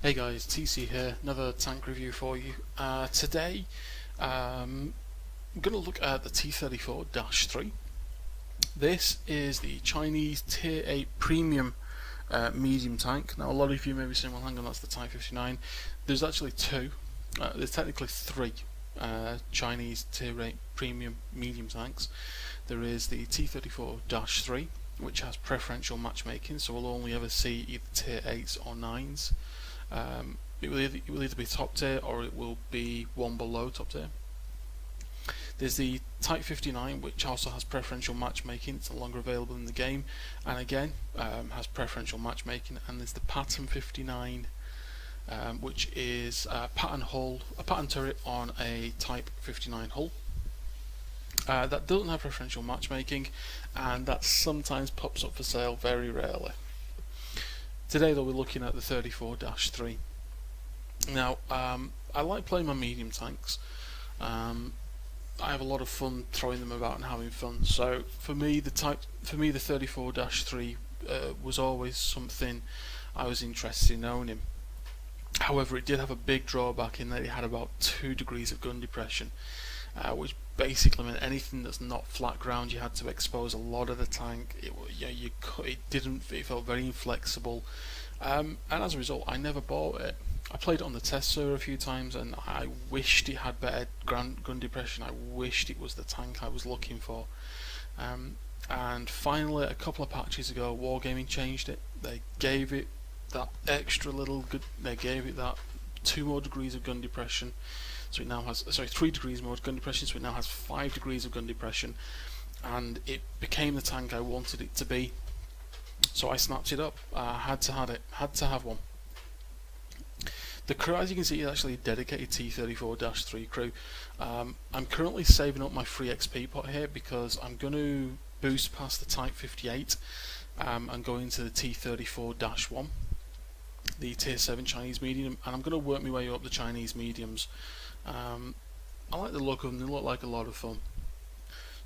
Hey guys, TC here, another tank review for you. Today, I'm going to look at the T34-3. This is the Chinese T8 Premium Medium tank. Now a lot of you may be saying, well hang on, that's the Type 59. There's actually two, there's technically three Chinese T8 Premium Medium tanks. There is the T34-3, which has preferential matchmaking, so we'll only ever see either Tier 8s or 9s. It will either be top tier or it will be one below top tier. There's the Type 59, which also has preferential matchmaking. It's no longer available in the game, and again has preferential matchmaking. And there's the Pattern 59, which is a pattern turret on a Type 59 hull. That doesn't have preferential matchmaking, and that sometimes pops up for sale, very rarely. Today though we're looking at the 34-3. Now I like playing my medium tanks. I have a lot of fun throwing them about and having fun. So for me the 34-3 was always something I was interested in owning. However, it did have a big drawback in that it had about 2 degrees of gun depression, which basically meant anything that's not flat ground you had to expose a lot of the tank. It felt very inflexible, and as a result I never bought it. I played it on the test server a few times and I wished it had better gun depression. I wished it was the tank I was looking for, and finally a couple of patches ago Wargaming changed it. They gave it that extra little good, they gave it that 2 more degrees of gun depression. So it now has, 3 degrees more gun depression, so it now has 5 degrees of gun depression, and it became the tank I wanted it to be. So I snapped it up. I had to have one. The crew, as you can see, is actually a dedicated T34-3 crew. I'm currently saving up my free XP pot here because I'm going to boost past the Type 58 and go into the T34-1, the Tier 7 Chinese medium, and I'm going to work my way up the Chinese mediums. I like the look of them, they look like a lot of fun.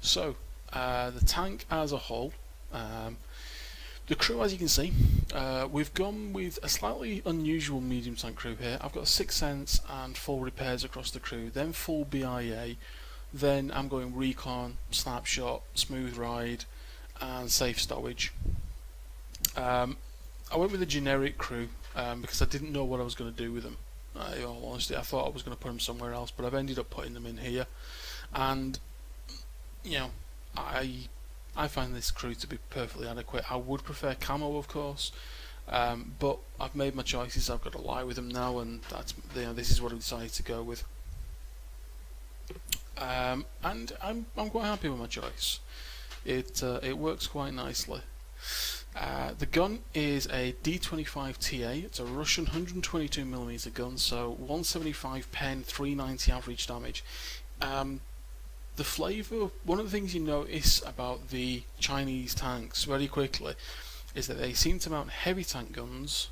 So, the tank as a whole, the crew, as you can see, we've gone with a slightly unusual medium tank crew here. I've got 6 cents and full repairs across the crew, then full BIA, then I'm going recon, snapshot, smooth ride, and safe stowage. I went with a generic crew because I didn't know what I was going to do with them. In all honesty, I thought I was going to put them somewhere else, but I've ended up putting them in here, and you know, I find this crew to be perfectly adequate. I would prefer camo, of course, but I've made my choices. I've got to lie with them now, and that's, this is what I've decided to go with. And I'm quite happy with my choice. It works quite nicely. The gun is a D25 TA. It's a Russian 122mm gun, so 175 pen, 390 average damage. The flavour, one of the things you notice about the Chinese tanks very quickly is that they seem to mount heavy tank guns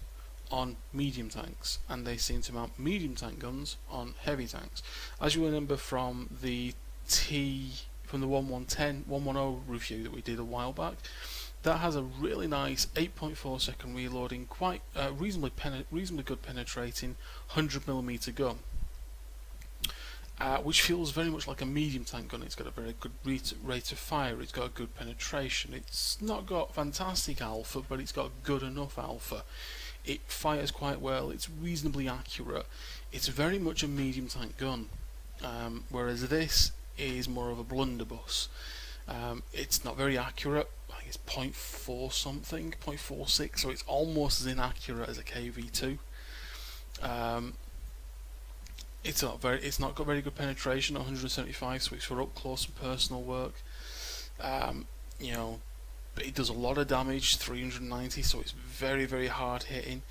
on medium tanks, and they seem to mount medium tank guns on heavy tanks. As you remember from the 110 review that we did a while back, that has a really nice 8.4 second reloading, quite reasonably good penetrating 100mm gun, which feels very much like a medium tank gun. It's got a very good rate of fire, it's got a good penetration, it's not got fantastic alpha, but it's got good enough alpha. It fires quite well, it's reasonably accurate, it's very much a medium tank gun, whereas this is more of a blunderbuss. It's not very accurate. I think it's 0.4 something, 0.46, so it's almost as inaccurate as a KV2. It's not got very good penetration at 175, so it's for up close and personal work. You know, but it does a lot of damage, 390, so it's very, very hard hitting.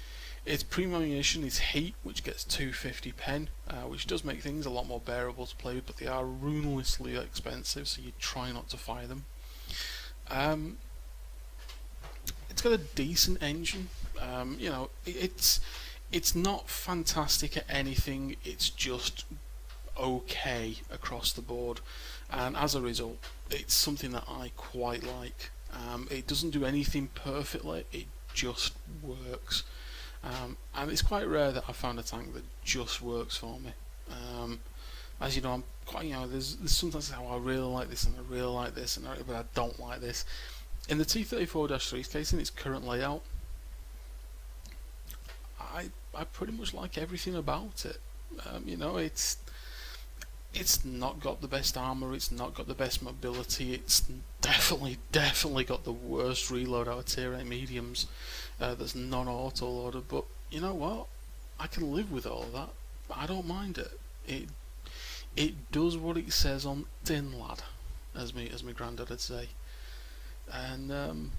Its premium ammunition is heat, which gets 250 pen, which does make things a lot more bearable to play with, but they are ruinously expensive, so you try not to fire them. It's got a decent engine. You know, it's not fantastic at anything, it's just okay across the board, and as a result it's something that I quite like. It doesn't do anything perfectly, it just works. and it's quite rare that I found a tank that just works for me. As you know, I'm quite, there's sometimes how I really like this and I really like this, but I don't like this. In the T34-3's case, in its current layout, I pretty much like everything about it. It's not got the best armor, it's not got the best mobility, it's definitely got the worst reload out of Tier 8 mediums that's non-auto loader, but you know what? I can live with all of that. I don't mind it. It does what it says on tin, lad, as my granddad would say. And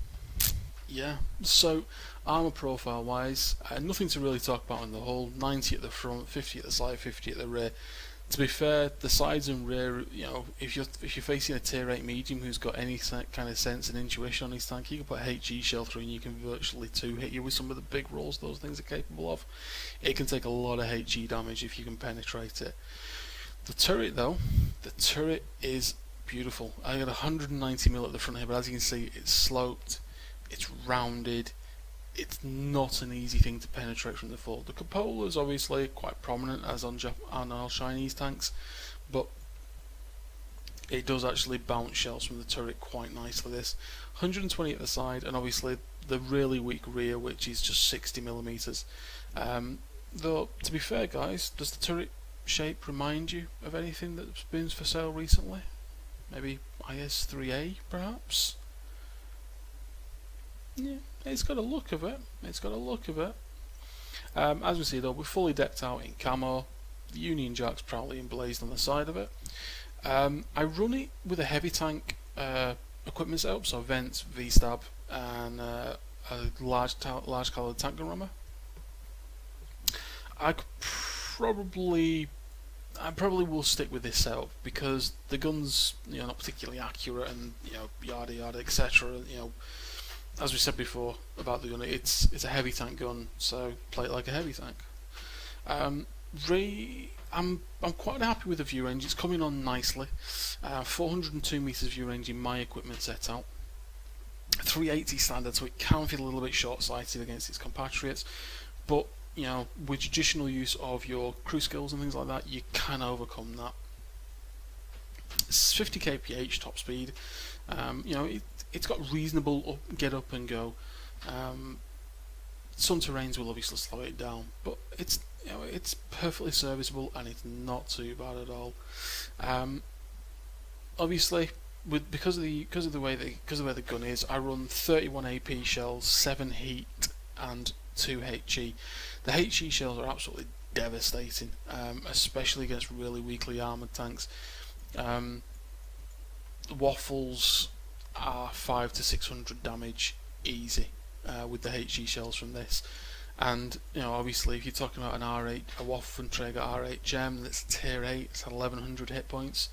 yeah, so armor profile wise, nothing to really talk about on the whole. 90 at the front, 50 at the side, 50 at the rear. To be fair, the sides and rear, if you're facing a Tier 8 medium who's got any kind of sense and intuition on his tank, you can put a HE shell through and you can virtually two-hit you with some of the big rolls those things are capable of. It can take a lot of HE damage if you can penetrate it. The turret though, the turret is beautiful. I got 190mm at the front here, but as you can see, it's sloped, it's rounded. It's not an easy thing to penetrate from the full. The cupola is obviously quite prominent as on all Chinese tanks, but it does actually bounce shells from the turret quite nicely. This 120 at the side, and obviously the really weak rear, which is just 60mm. Though to be fair, guys, does the turret shape remind you of anything that's been for sale recently? Maybe IS-3A, perhaps. Yeah, it's got a look of it. As we see though, we're fully decked out in camo. The Union Jack's proudly emblazed on the side of it. I run it with a heavy tank equipment setup, so vents, V-stab, and a large caliber tank gun rammer. I probably will stick with this setup because the gun's not particularly accurate and yada yada etc. As we said before about the gun, it's a heavy tank gun, so play it like a heavy tank. I'm quite happy with the view range. It's coming on nicely. 402 meters view range in my equipment setup. 380 standard, so it can feel a little bit short-sighted against its compatriots, but with traditional use of your crew skills and things like that, you can overcome that. It's 50 kph top speed. It's got reasonable get up and go. Some terrains will obviously slow it down, but it's perfectly serviceable and it's not too bad at all. Obviously, because of the way the gun is, I run 31 AP shells, 7 heat, and 2 HE. The HE shells are absolutely devastating, especially against really weakly armoured tanks. Waffles are 500 to 600 damage easy with the HE shells from this, and obviously if you're talking about an R8, a Waffenträger R8 gem that's tier 8, it's 1100 hit points,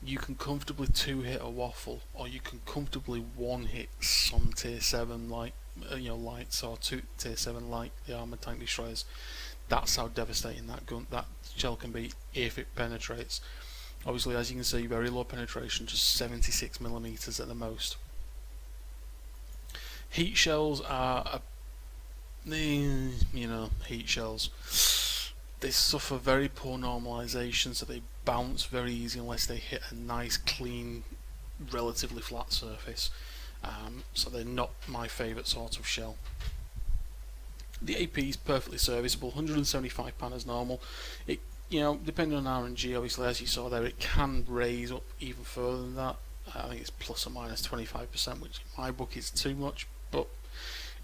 you can comfortably 2-hit a Waffle, or you can comfortably 1-hit some tier 7 like lights, or tier 7 like the armoured tank destroyers. That's how devastating that shell can be if it penetrates. Obviously, as you can see, very low penetration, just 76mm at the most. Heat shells are, heat shells. They suffer very poor normalization, so they bounce very easy unless they hit a nice, clean, relatively flat surface. So they're not my favourite sort of shell. The AP is perfectly serviceable, 175 pan as normal. It, depending on RNG, obviously, as you saw there, it can raise up even further than that. I think it's plus or minus 25%, which in my book is too much, but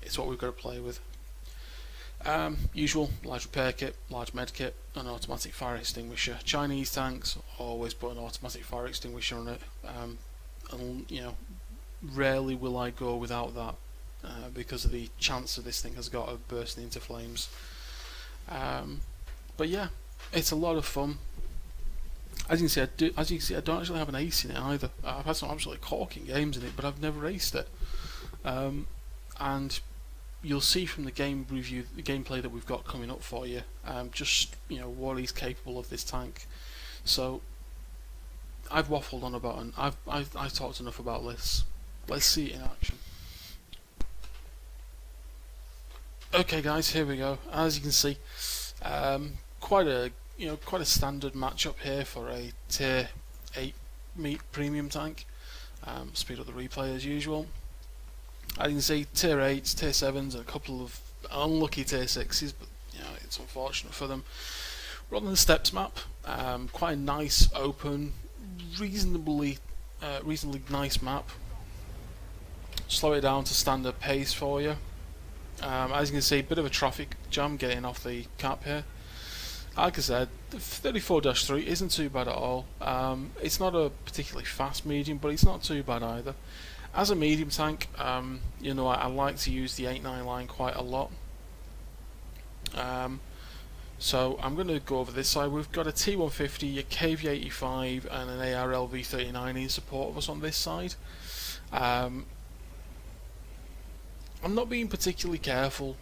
it's what we've got to play with. Usual large repair kit, large med kit, an automatic fire extinguisher. Chinese tanks always put an automatic fire extinguisher on it, and rarely will I go without that because of the chance of this thing has got of bursting into flames. But yeah, it's a lot of fun. As you can see, I don't actually have an ace in it either. I've had some absolutely corking games in it, but I've never aced it. And you'll see from the game review, the gameplay that we've got coming up for you, just what he's capable of, this tank. So I've waffled on about, and I've talked enough about this. Let's see it in action. Okay, guys, here we go. As you can see, quite a standard matchup here for a Tier 8 Premium tank. Speed up the replay as usual. As you can see, Tier 8s, Tier 7s, and a couple of unlucky Tier 6s, but it's unfortunate for them. We're on the steps map. Quite a nice, open, reasonably nice map. Slow it down to standard pace for you. As you can see, a bit of a traffic jam getting off the cap here. Like I said, the 34-3 isn't too bad at all. It's not a particularly fast medium, but it's not too bad either. As a medium tank, I like to use the 8-9 line quite a lot. So I'm going to go over this side. We've got a T150, a KV85, and an ARLV39 in support of us on this side. I'm not being particularly careful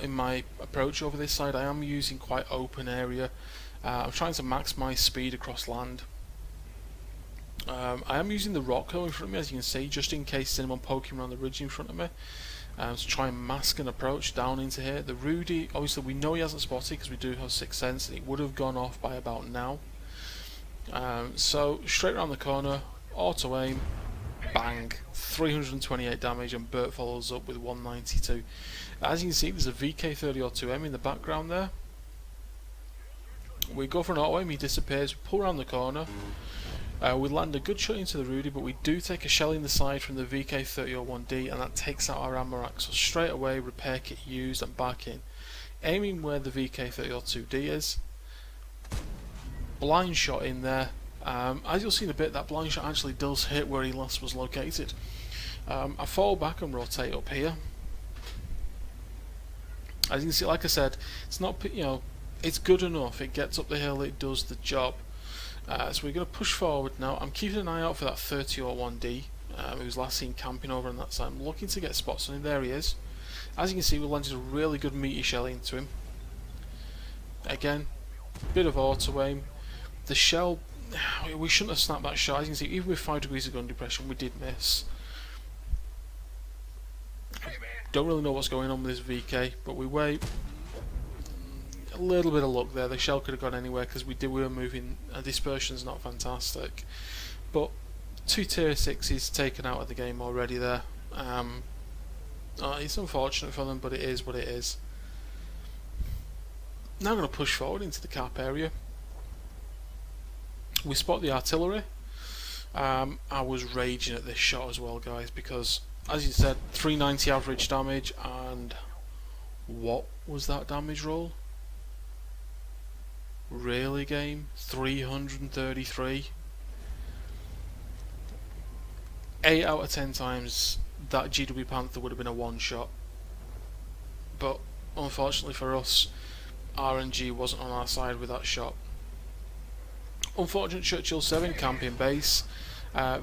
in my approach over this side. I am using quite open area. I'm trying to maximise speed across land. I am using the rock in front of me, as you can see, just in case anyone poking around the ridge in front of me. To try and mask an approach down into here. The Rudy, obviously we know he hasn't spotted because we do have 6th sense, and it would have gone off by about now. So straight around the corner, auto aim, bang, 328 damage, and Bert follows up with 192. As you can see, there's a VK30-2M in the background there. We go for an auto aim, he disappears, we pull around the corner. We land a good shot into the Rudy, but we do take a shell in the side from the VK30-1D, and that takes out our ammo rack. So straight away, repair kit used and back in. Aiming where the VK30-2D is. Blind shot in there. As you'll see in a bit, that blind shot actually does hit where he last was located. I fall back and rotate up here. As you can see, like I said, it's not, it's good enough. It gets up the hill, it does the job. So we're going to push forward now. I'm keeping an eye out for that 30-1D, who's last seen camping over on that side. I'm looking to get spots on him. There he is. As you can see, we landed a really good meaty shell into him. Again, bit of auto aim. The shell, we shouldn't have snapped that shot. As you can see, even with 5 degrees of gun depression, we did miss. Don't really know what's going on with this VK, but we wait. A little bit of luck there. The shell could have gone anywhere because we were moving. Dispersion's not fantastic, but 2 Tier 6s taken out of the game already there. It's unfortunate for them, but it is what it is. Now I'm going to push forward into the cap area. We spot the artillery. I was raging at this shot as well, guys, because as you said, 390 average damage, and what was that damage roll? Really, game? 333? 8 out of 10 times that GW Panther would have been a one shot, but unfortunately for us, RNG wasn't on our side with that shot. Unfortunate Churchill 7 camping base.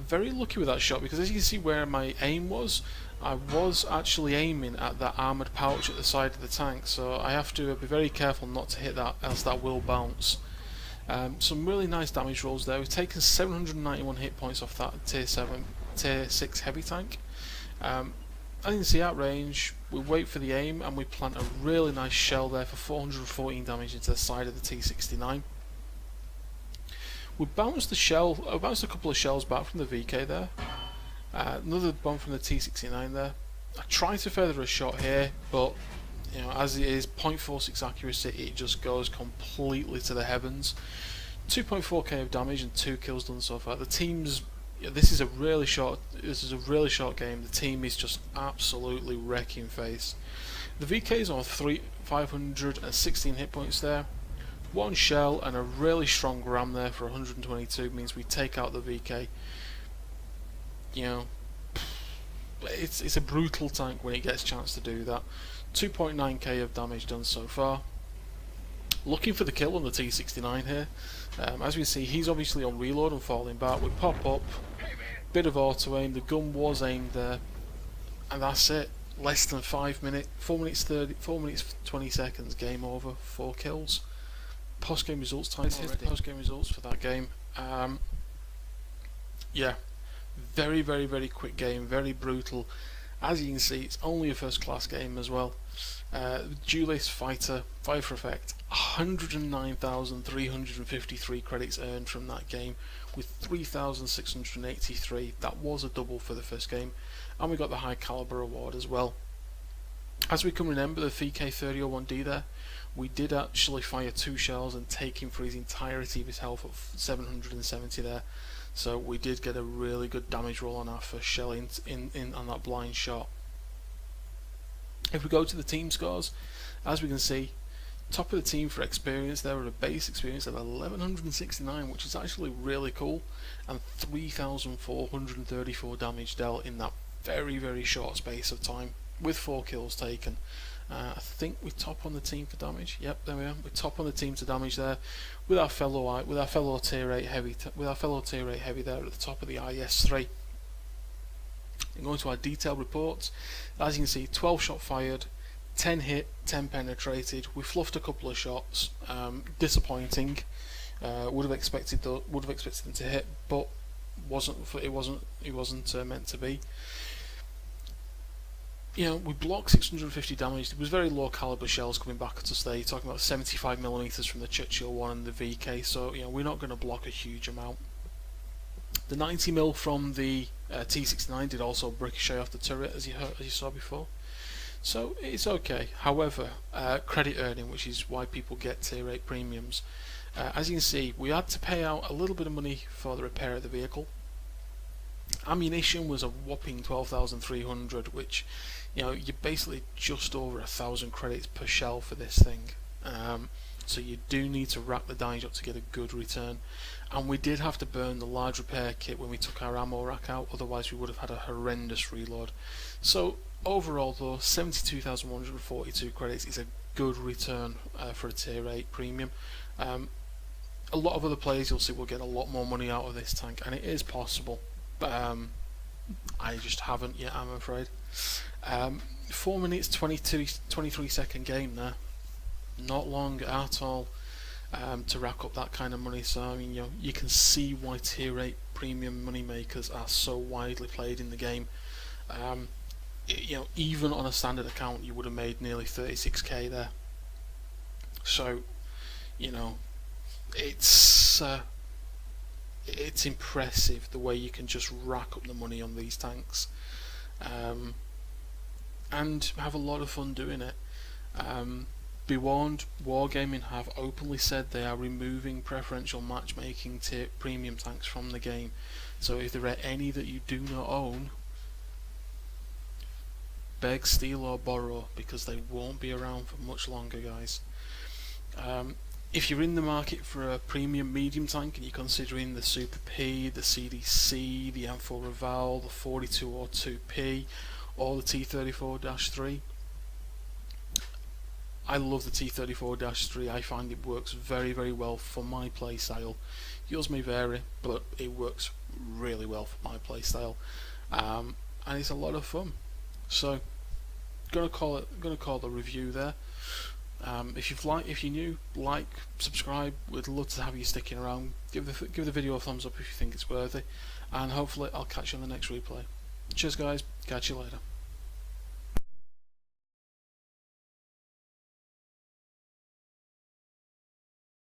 Very lucky with that shot, because as you can see where my aim was, I was actually aiming at that armoured pouch at the side of the tank, so I have to be very careful not to hit that, else that will bounce. Some really nice damage rolls there. We've taken 791 hit points off that Tier 6 heavy tank. As you can see at range, we wait for the aim and we plant a really nice shell there for 414 damage into the side of the T69. We bounced a couple of shells back from the VK there. Another bomb from the T69 there. I tried to feather a shot here, but as it is 0.46 accuracy, it just goes completely to the heavens. 2.4k of damage and 2 kills done so far. The team's this is a really short game. The team is just absolutely wrecking face. The VK is on 516 hit points there. One shell and a really strong ram there for 122 means we take out the VK. It's a brutal tank when it gets a chance to do that. 2.9k of damage done so far. Looking for the kill on the T69 here. As we see, he's obviously on reload and falling back. We pop up, bit of auto aim. The gun was aimed there, and that's it. Less than 5 minutes, 4 minutes 20 seconds. Game over. 4 kills. Post game results time. Post game results for that game. Yeah, very quick game, very brutal. As you can see, it's only a first class game as well. Duelist Fighter, Fire for Effect, 109,353 credits earned from that game, with 3,683. That was a double for the first game, and we got the High Caliber award as well. As we can remember, the VK3001D there, we did actually fire 2 shells and take him for his entirety of his health of 770 there. So we did get a really good damage roll on our first shell in on that blind shot. If we go to the team scores, as we can see, top of the team for experience, there were a base experience of 1169, which is actually really cool, and 3,434 damage dealt in that very short space of time, with 4 kills taken. I think we top on the team for damage. Yep, there we are. We top on the team to damage there, with our fellow tier 8 heavy, there at the top of the IS3. And going to our detailed reports, as you can see, 12 shot fired, 10 hit, 10 penetrated. We fluffed a couple of shots, disappointing. Would have expected them to hit, but it wasn't meant to be. You know, we blocked 650 damage. It was very low caliber shells coming back at us there. You're talking about 75mm from the Churchill 1 and the VK, so you know we're not going to block a huge amount. The 90mm from the T69 did also ricochet off the turret, as you saw before, so it's okay. However, credit earning, which is why people get tier 8 premiums, as you can see, we had to pay out a little bit of money for the repair of the vehicle. Ammunition was a whopping 12,300, which, you know, you're basically just over 1,000 credits per shell for this thing. So you do need to rack the damage up to get a good return. And we did have to burn the large repair kit when we took our ammo rack out, otherwise we would have had a horrendous reload. So overall though, 72,142 credits is a good return for a tier 8 premium. A lot of other players you'll see will get a lot more money out of this tank, and it is possible. I just haven't yet, I'm afraid. 4 minutes 23 second game there, not long at all to rack up that kind of money. So I mean, you know, you can see why tier 8 premium money makers are so widely played in the game. You know, even on a standard account you would have made nearly 36k there. So you know, it's impressive the way you can just rack up the money on these tanks, and have a lot of fun doing it. Be warned, Wargaming have openly said they are removing preferential matchmaking tier premium tanks from the game, so if there are any that you do not own, beg, steal or borrow, because they won't be around for much longer, guys. If you're in the market for a premium medium tank and you're considering the Super P, the CDC, the M4 Reval, the 4202P, or the T34-3, I love the T34-3. I find it works very well for my playstyle. Yours may vary, but it works really well for my playstyle, and it's a lot of fun. So, gonna call the review there. If you're new, like, subscribe. We'd love to have you sticking around. Give the video a thumbs up if you think it's worthy, and hopefully I'll catch you on the next replay. Cheers, guys. Catch you later.